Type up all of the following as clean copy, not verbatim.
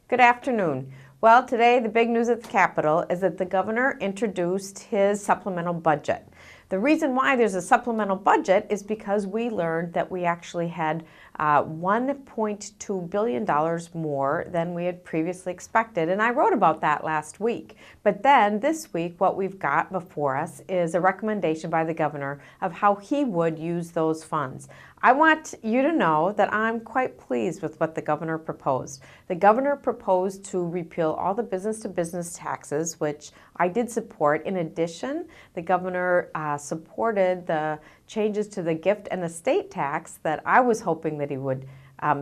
Good afternoon. Well, today the big news at the Capitol is that the governor introduced his supplemental budget. The reason why there's a supplemental budget is because we learned that we actually had $1.2 billion more than we had previously expected, and I wrote about that last week. But then this week, what we've got before us is a recommendation by the governor of how he would use those funds. I want you to know that I'm quite pleased with what the governor proposed. The governor proposed to repeal all the business-to-business taxes, which I did support. In addition, the governor supported the changes to the gift and estate tax that I was hoping that he would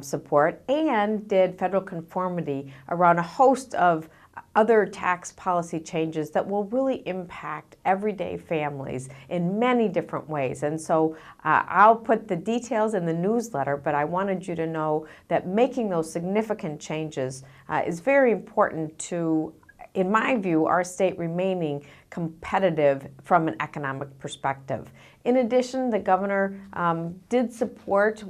support, and did federal conformity around a host of other tax policy changes that will really impact everyday families in many different ways. And so I'll put the details in the newsletter, but I wanted you to know that making those significant changes is very important to, in my view, our state remaining competitive from an economic perspective. In addition, the governor did support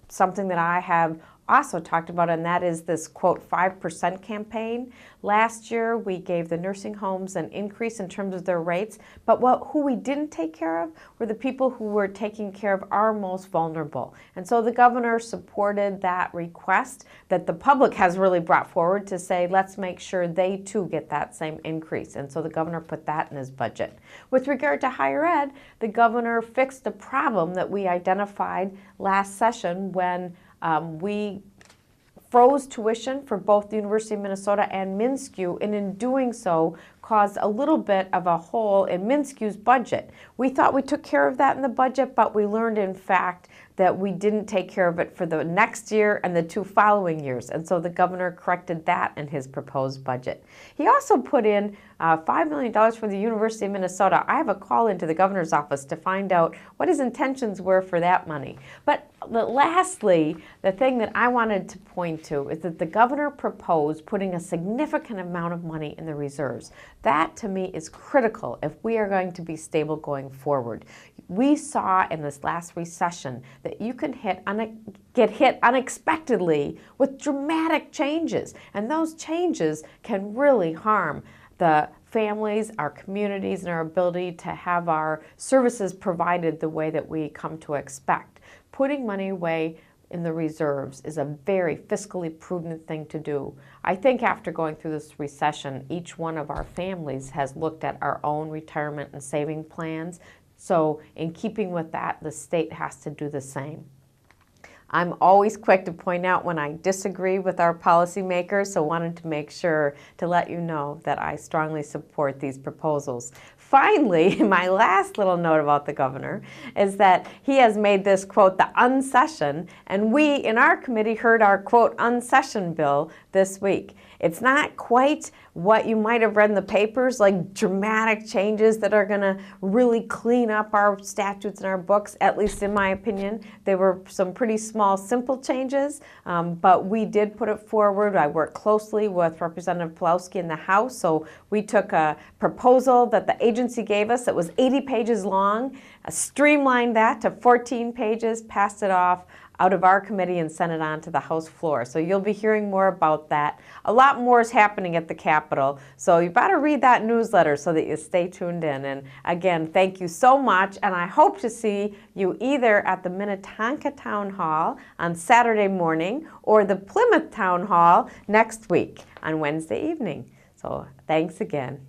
something that I have also talked about, and that is this, quote, 5% campaign. Last year, we gave the nursing homes an increase in terms of their rates, but who we didn't take care of were the people who were taking care of our most vulnerable. And so the governor supported that request that the public has really brought forward to say, let's make sure they too get that same increase. And so the governor put that in his budget. With regard to higher ed, the governor fixed the problem that we identified last session when we froze tuition for both the University of Minnesota and MnSCU, and in doing so caused a little bit of a hole in MnSCU's budget. We thought we took care of that in the budget, but we learned in fact that we didn't take care of it for the next year and the 2 following years, and so the governor corrected that in his proposed budget. He also put in $5 million for the University of Minnesota. I have a call into the governor's office to find out what his intentions were for that money. But lastly, the thing that I wanted to point to is that the governor proposed putting a significant amount of money in the reserves. That, to me, is critical if we are going to be stable going forward. We saw in this last recession that you can get hit unexpectedly with dramatic changes, and those changes can really harm the families, our communities, and our ability to have our services provided the way that we come to expect. Putting money away in the reserves is a very fiscally prudent thing to do. I think after going through this recession, each one of our families has looked at our own retirement and saving plans. So in keeping with that, the state has to do the same. I'm always quick to point out when I disagree with our policymakers, so wanted to make sure to let you know that I strongly support these proposals. Finally, my last little note about the governor is that he has made this, quote, the unsession, and we in our committee heard our, quote, unsession bill this week. It's not quite what you might have read in the papers, like dramatic changes that are going to really clean up our statutes and our books, at least in my opinion. They were some pretty small, simple changes, but we did put it forward. I worked closely with Representative Pawlowski in the House, so we took a proposal that the agency gave us that was 80 pages long, streamlined that to 14 pages, passed it off out of our committee and sent it on to the House floor. So you'll be hearing more about that. A lot more is happening at the Capitol, so you better read that newsletter so that you stay tuned in. And again, thank you so much, and I hope to see you either at the Minnetonka Town Hall on Saturday morning or the Plymouth Town Hall next week on Wednesday evening. So thanks again.